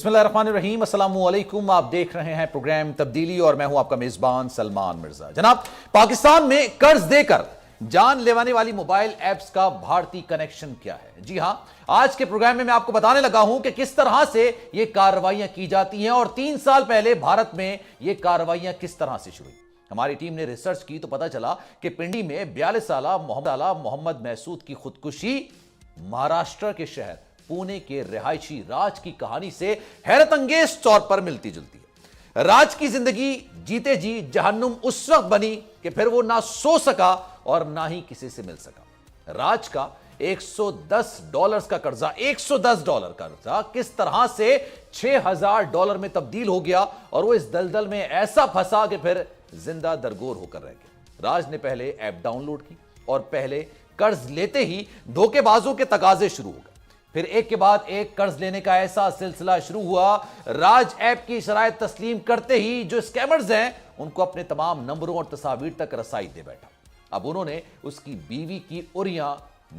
बिस्मिल्लाहिर्रहमानिर्रहीम, अस्सलामु अलैकुम। आप देख रहे हैं प्रोग्राम तब्दीली और मैं हूं आपका मेजबान सलमान मिर्जा। जनाब, पाकिस्तान में कर्ज देकर जान लेवाने वाली मोबाइल ऐप्स का भारतीय कनेक्शन क्या है? जी हां, आज के प्रोग्राम में मैं आपको बताने लगा हूं कि किस तरह से यह कार्रवाइयां की जाती हैं और 3 साल पहले भारत में यह कार्रवाइयां किस तरह से शुरू हुई। हमारी टीम ने रिसर्च की तो पता चला कि पिंडी में 42 साल मोहम्मद महसूद की खुदकुशी महाराष्ट्र के शहर पुणे के रिहायशी राज की कहानी से हैरत अंगेज तौर पर मिलती जुलती है। राज की जिंदगी जीते जी जहन्नुम उस वक्त बनी कि फिर वो ना सो सका और ना ही किसी से मिल सका। राज का $110 का कर्जा, $110 का कर्जा किस तरह से $6000 में तब्दील हो गया और वो इस दलदल में ऐसा फंसा कि फिर जिंदा दरगोर होकर रह गया। राज ने पहले ऐप डाउनलोड की और पहले कर्ज लेते ही धोखेबाजों के तकाजे शुरू हो गए। फिर एक के बाद एक कर्ज लेने का ऐसा सिलसिला शुरू हुआ। राज ऐप की शराइत तस्लीम करते ही जो स्कैमर्स हैं उनको अपने तमाम नंबरों और तस्वीर तक रसाई दे बैठा। अब उन्होंने उसकी बीवी की उरियां,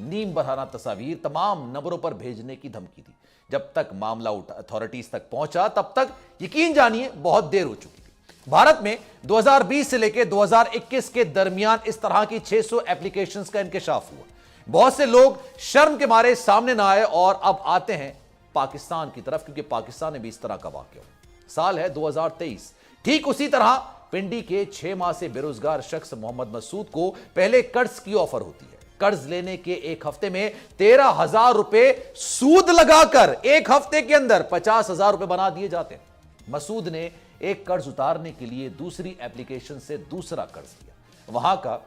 नीम बहाना तस्वीर तमाम नंबरों पर भेजने की धमकी दी। जब तक मामला अथॉरिटीज तक पहुंचा तब तक यकीन जानिए बहुत देर हो चुकी थी। भारत में 2020 से लेकर 2021 के दरमियान इस तरह की 600 एप्लीकेशंस का इंकशाफ हुआ। बहुत से लोग शर्म के मारे सामने ना आए और अब आते हैं पाकिस्तान की तरफ, क्योंकि पाकिस्तान में भी इस तरह का वाकया हुआ। साल है 2023। ठीक उसी तरह पिंडी के 6 माह से बेरोजगार शख्स मोहम्मद मसूद को पहले कर्ज की ऑफर होती है। कर्ज लेने के एक हफ्ते में 13,000 रुपए सूद लगाकर एक हफ्ते के अंदर 50,000 रुपए बना दिए जाते हैं। मसूद ने एक कर्ज उतारने के लिए दूसरी एप्लीकेशन से दूसरा कर्ज लिया। वहां का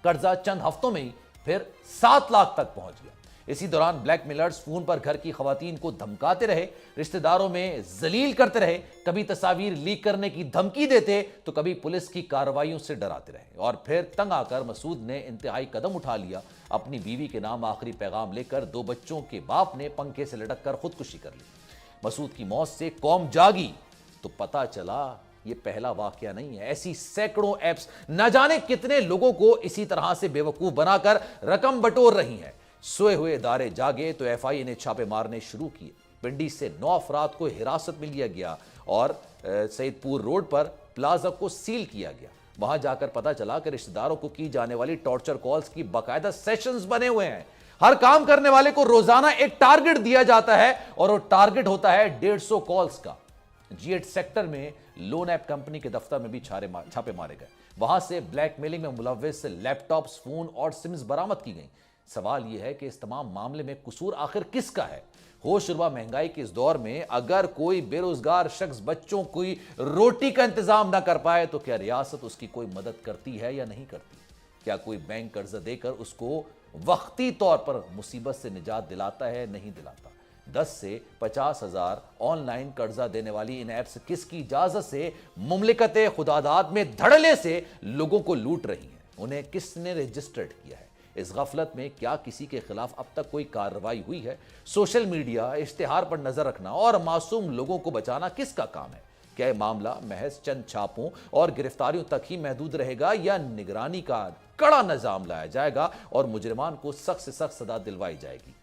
कर्जा चंद हफ्तों में ही फिर 7 लाख तक पहुंच गया। इसी दौरान ब्लैकमेलर्स फोन पर घर की खवातीन को धमकाते रहे, रिश्तेदारों में जलील करते रहे, कभी तस्वीर लीक करने की धमकी देते तो कभी पुलिस की कार्रवाइयों से डराते रहे। और फिर तंग आकर मसूद ने इंतहाई कदम उठा लिया। अपनी बीवी के नाम आखिरी पैगाम लेकर 2 बच्चों के बाप ने पंखे से लटक कर खुदकुशी कर ली। मसूद की मौत से कौम जागी तो पता चला ये पहला वाकया नहीं है। ऐसी सैकड़ों ऐप्स न जाने कितने लोगों को इसी तरह से बेवकूफ बनाकर रकम बटोर रही हैं। सोए हुए इदारे जागे तो एफआईए ने छापे मारने शुरू किए। पिंडी से 9 अफराद को हिरासत में लिया गया और सईदपुर रोड पर प्लाजा को सील किया गया। वहां जाकर पता चला कि रिश्तेदारों को की जाने वाली टॉर्चर कॉल्स की बाकायदा सेशंस बने हुए हैं। हर काम करने वाले को रोजाना एक टारगेट दिया जाता है और वो टारगेट होता है 150 कॉल्स का। G8 सेक्टर में लोन ऐप कंपनी के दफ्तर में भी छापे मारे गए। वहां से ब्लैकमेलिंग में मुलव्विस लैपटॉप्स, फोन और सिम्स बरामद की गई। सवाल यह है कि इस तमाम मामले में कसूर आखिर किसका है? होशरुबा महंगाई के इस दौर में अगर कोई बेरोजगार शख्स बच्चों की रोटी का इंतजाम ना कर पाए तो क्या रियासत उसकी कोई मदद करती है या नहीं करती? क्या कोई बैंक कर्जा देकर उसको वक्ती तौर पर मुसीबत से निजात दिलाता है, नहीं दिलाता? 10 से 50,000 ऑनलाइन कर्जा देने वाली इन ऐप्स किसकी इजाजत से मुमलिकत खुदादाद में धड़ल्ले से लोगों को लूट रही हैं? उन्हें किसने रजिस्टर्ड किया है? इस गफलत में क्या किसी के खिलाफ अब तक कोई कार्रवाई हुई है? सोशल मीडिया, इश्तिहार पर नजर रखना और मासूम लोगों को बचाना किसका काम है? क्या यह मामला महज चंद छापों और गिरफ्तारियों तक ही महदूद रहेगा या निगरानी का कड़ा निजाम लाया जाएगा और मुजरिमान को सख्त से सख्त सजा दिलवाई जाएगी?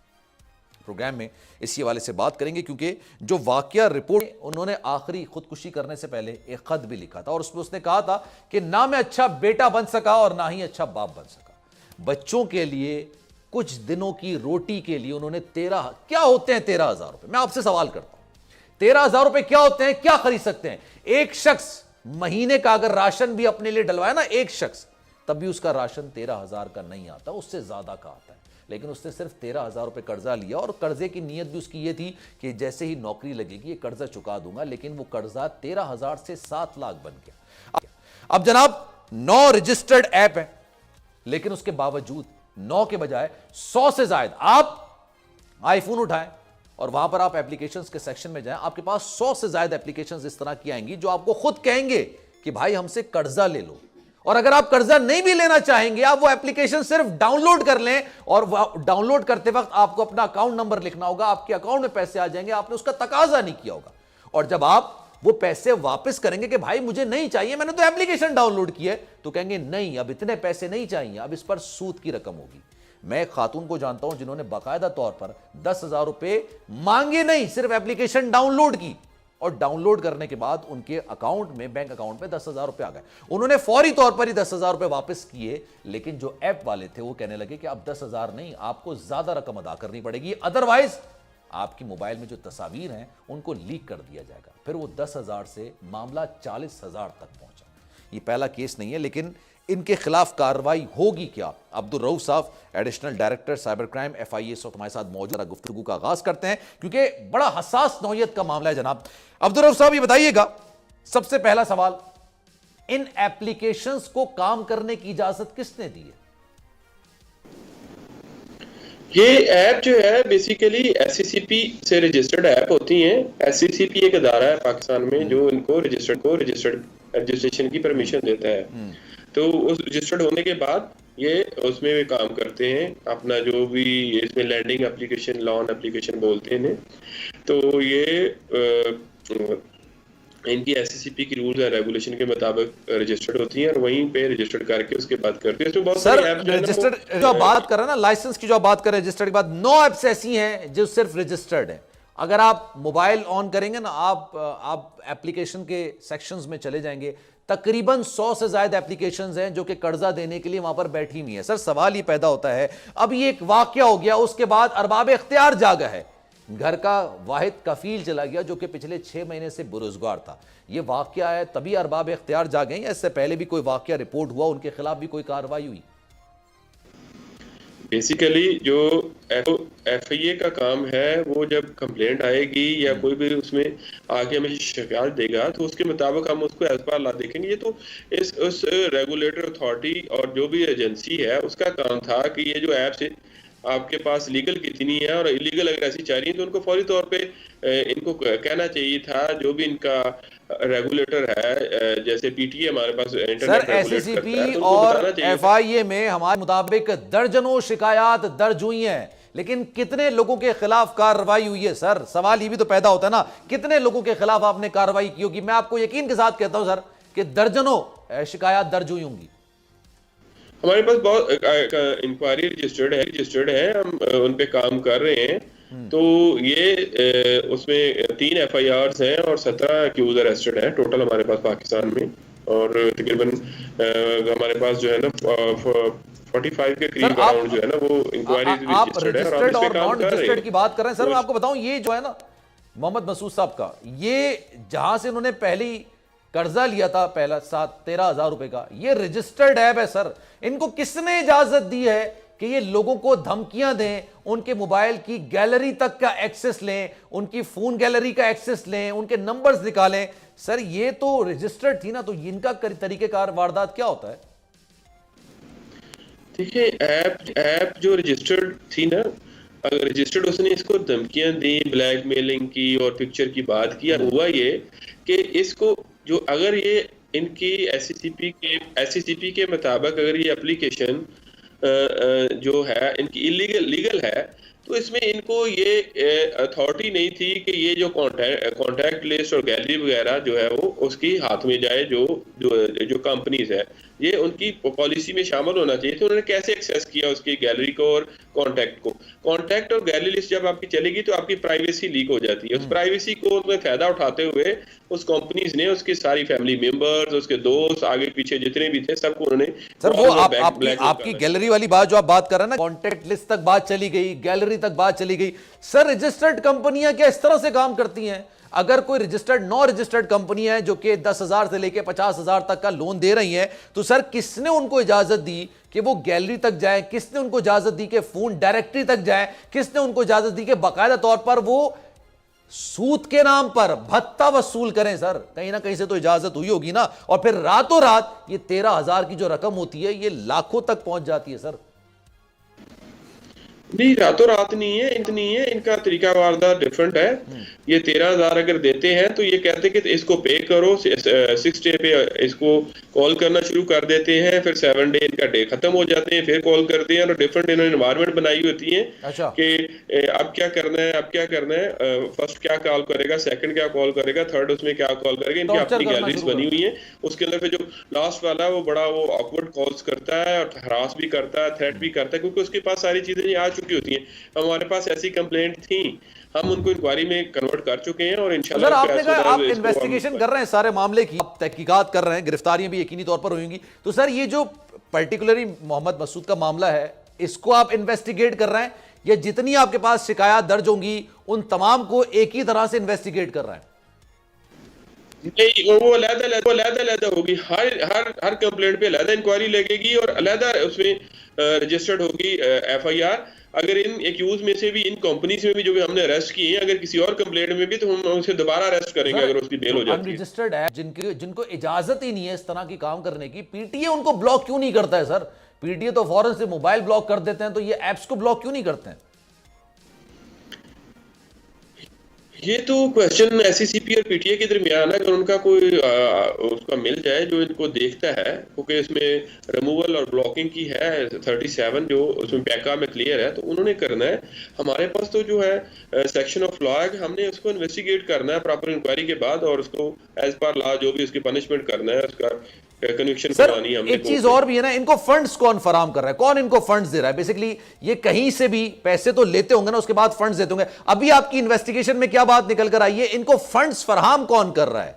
प्रोग्राम में इसी हवाले से बात करेंगे, क्योंकि जो वाकया रिपोर्ट उन्होंने आखिरी खुदकुशी करने से पहले एक खत भी लिखा था और उसमें उसने कहा था कि ना मैं अच्छा बेटा बन सका और ना ही अच्छा बाप बन सका। बच्चों के लिए कुछ दिनों की रोटी के लिए उन्होंने क्या होते हैं 13,000 रुपए? मैं आपसे सवाल करता हूं, 13,000 रुपए क्या होते हैं? क्या खरीद सकते हैं? एक शख्स महीने का अगर राशन भी अपने लिए डलवाए ना, एक शख्स, तब भी उसका राशन 13,000 का नहीं आता, उससे ज्यादा का आता है। लेकिन उसने सिर्फ 13,000 रुपए कर्जा लिया और कर्जे की नीयत भी उसकी ये थी कि जैसे ही नौकरी लगेगी ये कर्जा चुका दूंगा। लेकिन वो कर्जा 13,000 से 7 लाख बन गया। अब जनाब 9 रजिस्टर्ड ऐप है, लेकिन उसके बावजूद 9 के बजाय 100 से ज्यादा आप आईफोन उठाएं और वहां पर आप एप्लीकेशंस के सेक्शन में जाएं, आपके पास 100 से ज्यादा एप्लीकेशंस इस तरह की आएंगी जो आपको खुद कहेंगे कि भाई हमसे कर्जा ले लो। और अगर आप कर्जा नहीं भी लेना चाहेंगे, आप वो एप्लीकेशन सिर्फ डाउनलोड कर लें और डाउनलोड करते वक्त आपको अपना अकाउंट नंबर लिखना होगा, आपके अकाउंट में पैसे आ जाएंगे, आपने उसका तकाजा नहीं किया होगा। और जब आप वो पैसे वापस करेंगे कि भाई मुझे नहीं चाहिए, मैंने तो एप्लीकेशन डाउनलोड की है, तो कहेंगे नहीं अब इतने पैसे नहीं चाहिए, अब इस पर सूद की रकम होगी। मैं एक खातून को जानता हूं जिन्होंने बाकायदा तौर पर 10,000 रुपए मांगे नहीं, सिर्फ एप्लीकेशन डाउनलोड की और डाउनलोड करने के बाद उनके अकाउंट में, बैंक अकाउंट में 10,000 रुपए आ गए। उन्होंने फौरी तौर पर ही 10,000 रुपए वापस किए, लेकिन जो ऐप वाले थे वो कहने लगे कि अब 10,000 नहीं, आपको ज्यादा रकम अदा करनी पड़ेगी, अदरवाइज आपकी मोबाइल में जो तस्वीर हैं उनको लीक कर दिया जाएगा। फिर वो 10,000 से मामला 40,000 तक पहुंचा। ये पहला केस नहीं है, लेकिन इनके खिलाफ कार्रवाई होगी क्या? अब्दुल रऊफ साहब, additional director cyber crime FIA इस वक्त हमारे साथ मौजूद। गुफ्तगू का आगाज करते हैं क्योंकि बड़ा हसास नौयत का मामला है जनाब। अब्दुल रऊफ साहब, ये बताइएगा, सबसे पहला सवाल, इन एप्लीकेशंस को काम करने की इजाजत किसने दी है? ये ऐप जो है बेसिकली SCCP से रजिस्टर्ड ऐप होती हैं। SCCP एक अदारा है पाकिस्तान में जो इनको रजिस्ट्रेशन की परमिशन देता है। तो उस रजिस्टर्ड होने के बाद ये उसमें वे काम करते हैं, अपना जो भी इसमें लैंडिंग एप्लीकेशन, लोन एप्लीकेशन बोलते हैं। तो ये इनकी SCCP की रूल्स एंड रेगुलेशन के मुताबिक रजिस्टर्ड होती हैं और वहीं पे रजिस्टर्ड करके उसके बाद करते हैं। इसमें बहुत सर, सारे ऐप रजिस्टर्ड जो बात कर रहे हैं ना, लाइसेंस की जो बात करें, रजिस्टर्ड के बाद 9 ऐप्स ऐसी हैं जो सिर्फ रजिस्टर्ड है। अगर आप मोबाइल ऑन करेंगे ना, आप एप्लीकेशन के सेक्शंस में चले जाएंगे, तकरीबन 100 से ज्यादा एप्लीकेशंस हैं जो कि कर्जा देने के लिए वहां पर बैठी हुई है। सर, सवाल ये पैदा होता है, अब ये एक वाकया हो गया, उसके बाद अरबाब इख्तियार जागा है, घर का वाहिद कफील चला गया जो कि पिछले 6 महीने से बेरोजगार था। ये वाकया है तभी अरबाब इख्तियार जागे, या इससे पहले भी कोई वाकया रिपोर्ट हुआ, उनके खिलाफ भी कोई कार्रवाई हुई? बेसिकली जो FIA का काम है, वो जब कंप्लेंट आएगी या कोई भी उसमें आगे हमें शिकायत देगा तो उसके मुताबिक हम उसको एज पर ला देखेंगे। ये तो उस रेगुलेटर अथॉरिटी और जो भी एजेंसी है उसका काम था कि ये जो ऐप्स है आपके पास लीगल कितनी है और इलीगल अगर ऐसी चाह रही है तो उनको फौरी तौर पे इनको कहना चाहिए था। जो भी इनका रेगुलेटर है, जैसे PTA हमारे पास इंटरनेट सर, SCCP और FIA में हमारे मुताबिक दर्जनों शिकायत दर्ज हुई हैं, लेकिन कितने लोगों के खिलाफ कार्रवाई हुई है? सर, सवाल ये भी तो पैदा होता है ना, कितने लोगों के खिलाफ आपने कार्रवाई की होगी? मैं आपको यकीन के साथ कहता हूं सर कि दर्जनों शिकायत दर्ज हुई होंगी। हमारे पास बहुत इंक्वायरी रजिस्टर्ड है, हम उन पे काम कर रहे हैं। तो ये उसमें 3 FIRs हैं और 17 एक्यूज अरेस्टेड हैं टोटल हमारे पास पाकिस्तान में। और तकरीबन हमारे पास जो है ना 45 के करीब अराउंड जो है ना वो इंक्वायरीज रजिस्टर्ड और नॉन रजिस्टर्ड की बात कर रहे हैं। सर, मैं आपको बताऊं, ये जो है ना मोहम्मद मसूद साहब का, ये जहां से उन्होंने पहली कर्जा लिया था, पहला 13,000 रुपए का, ये रजिस्टर्ड ऐप है सर। इनको किसने इजाजत दी है कि ये लोगों को धमकियां दें, उनके मोबाइल की गैलरी तक का एक्सेस लें, उनकी फोन गैलरी का एक्सेस लें, उनके नंबर्स निकालें? सर, ये तो रजिस्टर्ड थी ना, तो इनका तरीकेकार वारदात क्या होता है? देखिए, ऐप जो रजिस्टर्ड थी ना, अगर रजिस्टर्ड उसने इसको धमकियां दी, ब्लैकमेलिंग की और पिक्चर की बात किया, हुआ ये कि इसको जो अगर ये इनकी SCCP के मुताबिक अगर ये एप्लीकेशन जो है इनकी लीगल है, तो इसमें इनको ये अथॉरिटी नहीं थी कि ये जो कॉन्टैक्ट लिस्ट और गैलरी वगैरह जो है वो उसकी हाथ में जाए। जो कंपनीज है ये उनकी पॉलिसी में शामिल होना चाहिए। तो उन्होंने कैसे एक्सेस किया उसकी गैलरी को और कॉन्टैक्ट और गैलरी लिस्ट जब आपकी चलेगी तो आपकी प्राइवेसी लीक हो जाती है। उस प्राइवेसी को उसमें फायदा उठाते हुए उस कंपनीज ने उसकी सारी फैमिली मेंबर्स, उसके दोस्त, आगे पीछे जितने भी थे, सबको उन्होंने। सर, वो आपकी गैलरी वाली बात जो आप बात कर रहे हैं ना, कॉन्टैक्ट लिस्ट तक बात चली गई, गैलरी तक बात चली गई। सर, रजिस्टर्ड कंपनियां क्या इस तरह से काम करती हैं? अगर कोई नॉन रजिस्टर्ड कंपनी है जो कि 10,000 से लेकर 50,000 तक का लोन दे रही है, तो सर किसने उनको इजाजत दी कि वो गैलरी तक जाए? किसने उनको इजाजत दी कि फोन डायरेक्टरी तक जाए? किसने उनको इजाजत दी कि बाकायदा तौर पर वो सूद के नाम पर भत्ता वसूल करें? सर, कहीं ना कहीं से तो इजाजत हुई होगी ना। और फिर रातों रात ये 13,000 की जो रकम होती है ये लाखों तक पहुंच जाती है। सर, नहीं, रातों रात नहीं है, इनका तरीका वारदात डिफरेंट है। ये 13,000 अगर देते हैं तो ये कहते हैं कि इसको पे करो, 6 डे पे इसको कॉल करना शुरू कर देते हैं, फिर 7 डे इनका डे खत्म हो जाते हैं, फिर कॉल करते हैं, और डिफरेंट इन्होंने एनवायरनमेंट बनाई होती है अच्छा। कि अब क्या करना है, अब क्या करना है, फर्स्ट क्या कॉल करेगा, सेकंड क्या कॉल करेगा, थर्ड उसमें क्या कॉल करेगा, इनकी टॉर्चर अपनी करना गैलरीज शुरू बनी करते हुई है। उसके अंदर फिर जो लास्ट वाला है वो बड़ा वो ऑकवर्ड कॉल्स करता है और हरास भी करता है, थ्रेट भी करता है, क्योंकि उसके पास सारी चीजें आ चुकी होती हैं। हमारे पास ऐसी कंप्लेंट थी, हम उनको इंक्वायरी में कन्वर्ट कर चुके हैं, और सर इंशाल्लाह आपने कहा आप इसको इन्वेस्टिगेशन कर रहे हैं सारे मामले की, आप तहकीकात कर रहे हैं, गिरफ्तारियां भी यकीनी तौर पर होंगी, तो सर ये जो पर्टिकुलरली मोहम्मद मसूद का मामला है इसको आप इन्वेस्टिगेट कर रहे हैं या जितनी आपके पास शिकायत दर्ज होंगी उन तमाम को एक ही तरह से इन्वेस्टिगेट कर रहे हैं? नहीं, वो अलग-अलग होगी। हर कंप्लेंट पे अलग इंक्वायरी लगेगी और अलग उसमें रजिस्टर्ड होगी एफआईआर। अगर इन एक्यूज में से भी, इन कंपनीज में भी जो भी हमने अरेस्ट किए हैं, अगर किसी और कंप्लेंट में भी, तो हम उसे दोबारा अरेस्ट करेंगे अगर उसकी बेल हो जाती है। अनरजिस्टर्ड है, जिनको इजाजत ही नहीं है इस तरह की काम करने की, पीटीए उनको ब्लॉक क्यों नहीं करता है सर? पीटीए तो फौरन से मोबाइल ब्लॉक कर देते हैं, तो ये एप्स को ब्लॉक क्यों नहीं करते हैं? ये तो क्वेश्चन एससीसीपी और पीटीए के दरमियान है। अगर उनका कोई उसका मिल जाए जो इनको देखता है, क्योंकि इसमें रिमूवल और ब्लॉकिंग की है 37 जो उसमें पैका में क्लियर है, तो उन्होंने करना है। हमारे पास तो जो है सेक्शन ऑफ लॉ है, हमने उसको इन्वेस्टिगेट करना है प्रॉपर इंक्वायरी के बाद, और उसको एज पर लॉ जो भी उसकी पनिशमेंट करना है, उसका कन्विक्शन करवानी है हमने। एक चीज और भी है ना, इनको फंड्स कौन फराम कर रहा है, कौन इनको फंड्स दे रहा है? बेसिकली ये कहीं से भी पैसे तो लेते होंगे ना, उसके बाद फंड्स देते होंगे। अभी आपकी इन्वेस्टिगेशन में क्या बात निकल कर आई है, इनको फंड्स फराहम कौन कर रहा है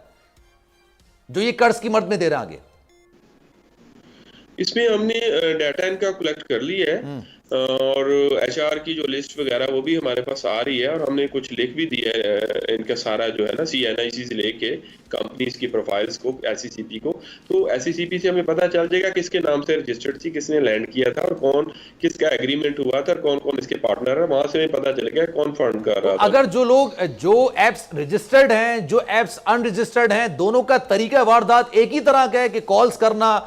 जो ये कर्ज की मद में दे रहे हैं आगे? इसमें हमने डाटा इनका कलेक्ट कर लिया है, और एचआर की जो लिस्ट वगैरह वो भी हमारे पास आ रही है, और हमने कुछ लिख भी दिया है इनका सारा जो है ना, सीएनआईसी से लेके कंपनीज की प्रोफाइल्स को एससीसीपी को। तो एससीसीपी से हमें पता चल जाएगा किसके नाम से रजिस्टर्ड थी, किसने लैंड किया था, और कौन किसका एग्रीमेंट हुआ था, और कौन कौन इसके पार्टनर है। वहां से हमें पता चलेगा कौन फंड कर रहा था। अगर जो लोग, जो एप्स रजिस्टर्ड हैं, जो एप्स अनरजिस्टर्ड हैं, दोनों का तरीका वारदात एक ही तरह का है कि कॉल्स करना,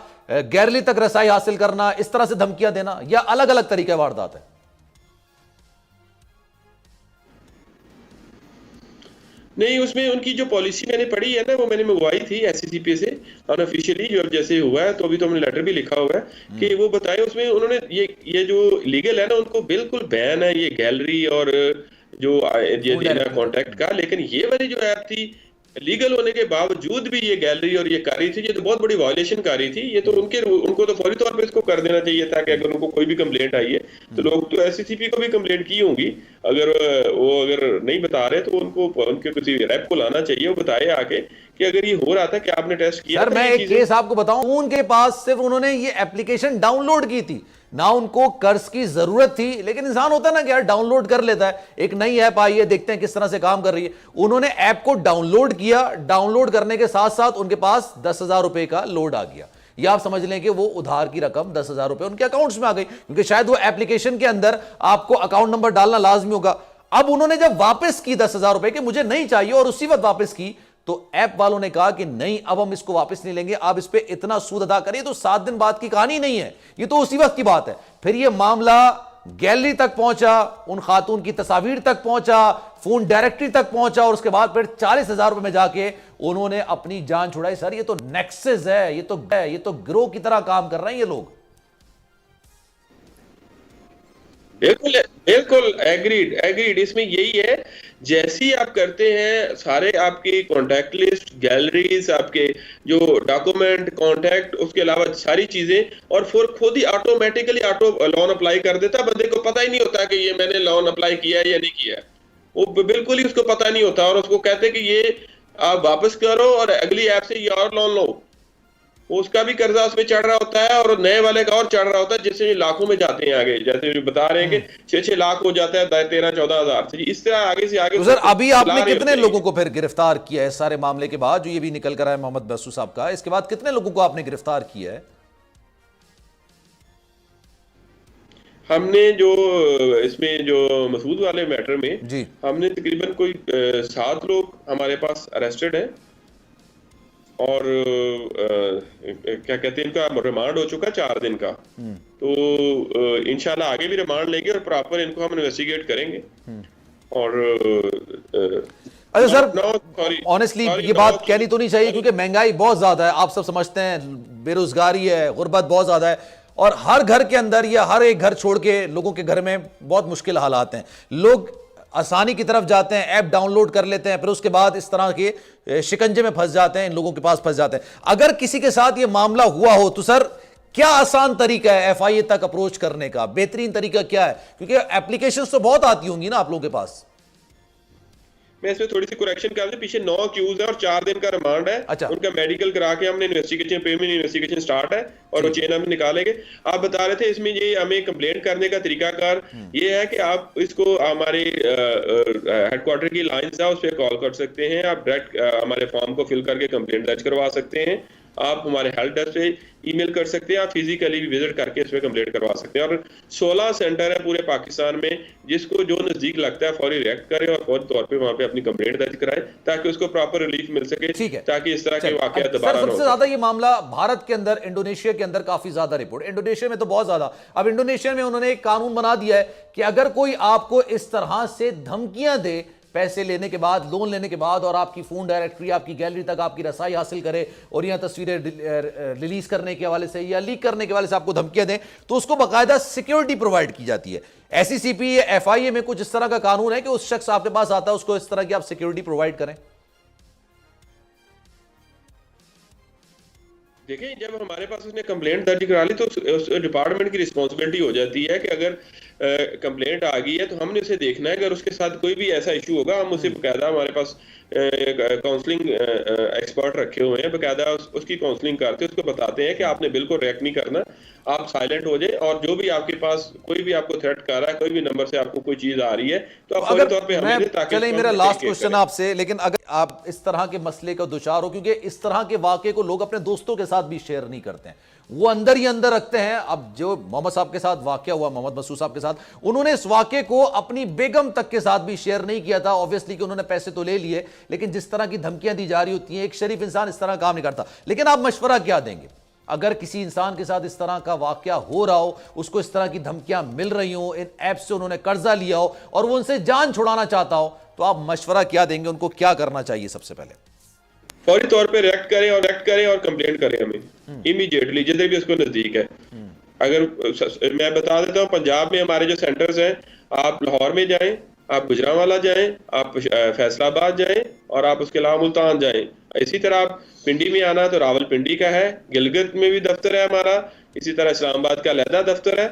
गैरली तक रसाई हासिल करना, इस तरह से धमकियां देना, या अलग अलग तरीका वारदात है? नहीं, उसमें उनकी जो पॉलिसी मैंने पढ़ी है ना, वो मैंने मंगवाई थी एससीसीपी से अनऑफिशियली, जो अब जैसे हुआ है, तो अभी तो हमने लेटर भी लिखा हुआ है कि वो बताए। उसमें उन्होंने ये जो लीगल है ना, उनको बिल्कुल बैन है ये गैलरी और जो ये देना कॉन्टैक्ट का। लेकिन ये वाली जो ऐप थी, लीगल होने के बावजूद भी ये गैलरी और ये कर रही थी, ये तो बहुत बड़ी वायलेशन कर रही थी। ये तो उनको तो फौरी तौर पे इसको कर देना चाहिए था कि अगर उनको कोई भी कंप्लेंट आई है, तो लोग तो एससीसीपी को भी कंप्लेंट की होंगी। अगर वो अगर नहीं बता रहे, तो उनको उनके किसी रैप को लाना चाहिए, वो बताए आके कि अगर ये हो रहा था कि आपने टेस्ट किया। सर मैं एक केस आपको बताऊं, उनके पास सिर्फ उन्होंने ये एप्लीकेशन डाउनलोड की थी ना, उनको कर्ज की जरूरत थी, लेकिन इंसान होता है ना कि यार डाउनलोड कर लेता है, एक नई ऐप आई है, देखते हैं किस तरह से काम कर रही है। उन्होंने ऐप को डाउनलोड किया, डाउनलोड करने के साथ साथ उनके पास 10,000 रुपए का लोड आ गया। या आप समझ लें कि वो उधार की रकम 10,000 रुपए उनके अकाउंट्स में आ गई, क्योंकि शायद वो एप्लीकेशन के अंदर आपको अकाउंट नंबर डालना लाजमी होगा। अब उन्होंने जब वापस की 10,000 रुपए कि मुझे नहीं चाहिए, और उसी वक्त वापस की, तो ऐप वालों ने कहा कि नहीं, अब हम इसको वापस नहीं लेंगे, आप इस पे इतना सूद अदा करिए। तो 7 दिन बाद की कहानी नहीं है, ये तो उसी वक्त की बात है। फिर ये मामला गैलरी तक पहुंचा, उन खातून की तस्वीर तक पहुंचा, फोन डायरेक्टरी तक पहुंचा, और उसके बाद फिर 40,000 रुपए में जाके उन्होंने अपनी जान छुड़ाई। सर ये तो नेक्सस है, ये तो गिरोह की तरह काम कर रहे हैं ये लोग। बिल्कुल बिल्कुल एग्रीड। इसमें यही है, जैसी आप करते हैं सारे आपकी कॉन्टैक्ट लिस्ट, गैलरीज, आपके जो डॉक्यूमेंट, कॉन्टैक्ट, उसके अलावा सारी चीजें, और फिर खुद ही ऑटोमेटिकली लोन अप्लाई कर देता। बंदे को पता ही नहीं होता कि ये मैंने लोन अप्लाई किया है या नहीं किया, वो बिल्कुल ही उसको पता नहीं होता। और उसको कहते कि ये आप वापस करो और अगली ऐप से ये और लोन लो, उसका भी कर्जा उसमें चढ़ रहा होता है और नए वाले का और चढ़ रहा होता है, जिससे लाखों में जाते हैं आगे। जैसे बता रहे हैं कि 6-6 लाख हो जाता है 13-14 हजार से, इस तरह आगे से आगे। तो सर अभी आपने कितने लोगों को फिर गिरफ्तार किया है सारे मामले के बाद, जो ये भी निकल कर आया मोहम्मद मसूद साहब का, इसके बाद कितने लोगों को आपने गिरफ्तार किया है? हमने जो इसमें जो मसूद वाले मैटर में जी, हमने तकरीबन कोई 7 लोग हमारे पास अरेस्टेड हैं, और क्या कहते हैं, इनका रिमांड हो चुका 4 दिन का। तो इंशाल्लाह आगे भी रिमांड लेंगे और प्रॉपर इनको हम इन्वेस्टिगेट करेंगे। और अच्छा सर, ऑनेस्टली ये बात कहनी तो नहीं चाहिए क्योंकि महंगाई बहुत ज्यादा है, आप सब समझते हैं, बेरोजगारी है, गुर्बत बहुत ज्यादा है, और हर घर के अंदर या हर एक घर छोड़ के लोगों के घर में बहुत मुश्किल हालात हैं। लोग आसानी की तरफ जाते हैं, ऐप डाउनलोड कर लेते हैं, फिर उसके बाद इस तरह के शिकंजे में फंस जाते हैं, इन लोगों के पास फंस जाते हैं। अगर किसी के साथ ये मामला हुआ हो तो सर क्या आसान तरीका है एफआईए तक अप्रोच करने का? बेहतरीन तरीका क्या है? क्योंकि एप्लीकेशंस तो बहुत आती होंगी ना आप लोगों के पास। मैं इसमें थोड़ी सी करेक्शन कर दूं, पीछे 9 अक्यूज है और 4 दिन का रिमांड है। अच्छा। उनका मेडिकल करा के हमने इन्वेस्टिगेशन, प्रीलिमिनरी इन्वेस्टिगेशन स्टार्ट है और वो चेन हम निकालेंगे। आप बता रहे थे इसमें ये हमें कंप्लेंट करने का तरीकाकार ये है कि आप इसको हमारे हेडक्वार्टर की लाइन है उस पर कॉल कर सकते हैं, आप डायरेक्ट हमारे फॉर्म को फिल करके कंप्लेंट दर्ज करवा सकते हैं, आप हमारे हेल्प डेस्क पे ईमेल कर सकते हैं, आप फिजिकली भी विजिट करके इस पे कंप्लेंट करवा सकते हैं। और 16 सेंटर है पूरे पाकिस्तान में, जिसको जो नजदीक लगता है फौरी रिएक्ट करे और फौरी तौर पे वहां पे अपनी कंप्लेंट दर्ज कराए ताकि उसको प्रॉपर रिलीफ मिल सके, ठीक है, ताकि इस तरह के वाकया दोबारा ना हो। सबसे ज्यादा ये मामला भारत के अंदर, इंडोनेशिया के अंदर काफी ज्यादा रिपोर्ट, इंडोनेशिया में तो बहुत ज्यादा। अब इंडोनेशिया में उन्होंने एक कानून बना दिया है कि अगर कोई आपको इस तरह से धमकियां दे, पैसे लेने के बाद, लोन लेने के बाद, और आपकी फोन डायरेक्टरी, आपकी गैलरी तक आपकी रसाई हासिल करे और यहां तस्वीरें रिलीज करने के हवाले से या लीक करने के हवाले से आपको धमकियां दें, तो उसको बाकायदा सिक्योरिटी प्रोवाइड की जाती है। एसईसीपी या एफआईए में कुछ इस तरह का कानून है कि उस शख्स आपके पास आता है उसको इस तरह की आप सिक्योरिटी प्रोवाइड करें? देखिए, जब हमारे पास उसने कंप्लेंट दर्ज करा ली तो उस डिपार्टमेंट की रिस्पॉन्सिबिलिटी हो जाती है कि अगर कंप्लेंट आ गई है तो हमने उसे देखना है। अगर उसके साथ कोई भी ऐसा इशू होगा, हम उसे बकायदा, हमारे पास काउंसलिंग एक्सपर्ट रखे हुए हैं, बकायदा उसकी काउंसलिंग करते हैं, उसको बताते हैं कि आपने बिल्कुल रिएक्ट नहीं करना, आप साइलेंट हो जाए, और जो भी आपके पास कोई भी आपको थ्रेट कर रहा है, कोई भी नंबर से आपको कोई चीज आ रही है तो आप फौरी तौर पे हमें दें, ताकि चलें, मेरा लास्ट क्वेश्चन आपसे, लेकिन अगर आप इस तरह के मसले का दुचार हो, क्योंकि इस तरह के वाकये को लोग अपने दोस्तों के साथ भी शेयर नहीं करते हैं, वो अंदर ही अंदर रखते हैं। अब जो मोहम्मद साहब के साथ वाकया हुआ, मोहम्मद मसूद साहब के साथ, उन्होंने इस वाकये को अपनी बेगम तक के साथ भी शेयर नहीं किया था, ऑब्वियसली कि उन्होंने पैसे तो ले लिए, लेकिन जिस तरह की धमकियां दी जा रही होती हैं, एक शरीफ इंसान इस तरह काम नहीं करता। लेकिन आप मशवरा क्या देंगे अगर किसी इंसान के साथ इस तरह का वाकया हो रहा हो, उसको इस तरह की धमकियां मिल रही हो, इन ऐप से उन्होंने कर्जा लिया हो और वो उनसे जान छुड़ाना चाहता हो, तो आप मशवरा क्या देंगे? उनको क्या करना चाहिए? सबसे पहले फौरी तौर पे रिएक्ट करें और कंप्लेंट करें हमें इमीडिएटली, जिधर भी उसको नजदीक है। अगर मैं बता देता हूँ, पंजाब में हमारे जो सेंटर्स हैं, आप लाहौर में जाएं, आप गुजरांवाला जाएं, आप फैसलाबाद जाएं, और आप उसके अलावा मुल्तान जाएं। इसी तरह आप पिंडी में आना तो रावलपिंडी का है, गिलगित में भी दफ्तर है हमारा, इसी तरह इस्लामाबाद का अलहदा दफ्तर है।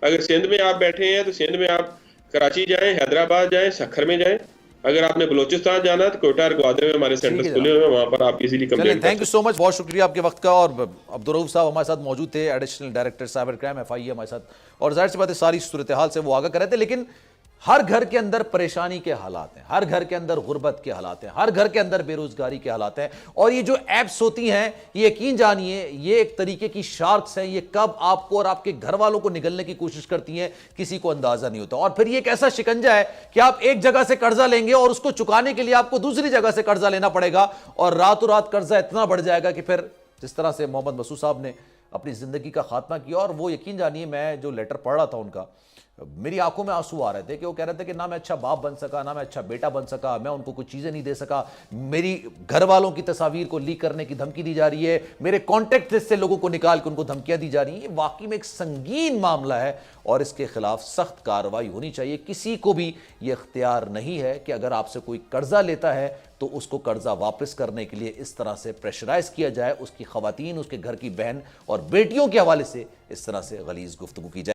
अगर सिंध में आप बैठे हैं तो सिंध में आप कराची जाएं, हैदराबाद जाएं, सखर में जाएं। अगर आपने बलोचिस्तान जाना है तो कोटा और ग्वादर में हमारे सेंटर्स खुले हुए हैं, वहां पर आप easily complaint. Thank you so much, बहुत शुक्रिया आपके वक्त का। और अब्दुर्रऊफ साहब हमारे साथ मौजूद थे, additional director cyber crime FIA हमारे साथ, और जाहिर सी बात है सारी सूरत हाल से वो आगाह कर रहे थे। लेकिन हर घर के अंदर परेशानी के हालात हैं, हर घर के अंदर गुर्बत के हालात हैं, हर घर के अंदर बेरोजगारी के हालात हैं, और ये जो एप्स होती हैं, ये यकीन जानिए ये एक तरीके की शार्क्स हैं। ये कब आपको और आपके घर वालों को निगलने की कोशिश करती हैं, किसी को अंदाजा नहीं होता। और फिर ये एक ऐसा शिकंजा है कि आप एक जगह से कर्जा लेंगे और उसको चुकाने के लिए आपको दूसरी जगह से कर्जा लेना पड़ेगा, और रातों रात कर्जा इतना बढ़ जाएगा कि फिर जिस तरह से मोहम्मद मसूद साहब ने अपनी जिंदगी का खात्मा किया, और वो यकीन जानिए, मैं जो लेटर पढ़ रहा था उनका, मेरी आंखों में आंसू आ रहे थे कि वो कह रहे थे कि ना मैं अच्छा बाप बन सका, ना मैं अच्छा बेटा बन सका, मैं उनको कुछ चीज़ें नहीं दे सका, मेरी घर वालों की तस्वीर को लीक करने की धमकी दी जा रही है, मेरे कॉन्टैक्ट लिस्ट से लोगों को निकाल के उनको धमकियां दी जा रही हैं। ये वाकई में एक संगीन मामला है और इसके खिलाफ सख्त कार्रवाई होनी चाहिए। किसी को भी ये इख्तियार नहीं है कि अगर आपसे कोई कर्जा लेता है तो उसको कर्जा वापस करने के लिए इस तरह से प्रेशराइज किया जाए, उसकी खवातीन, उसके घर की बहन और बेटियों के हवाले से इस तरह से गलीज गुफ्तगू की जाए।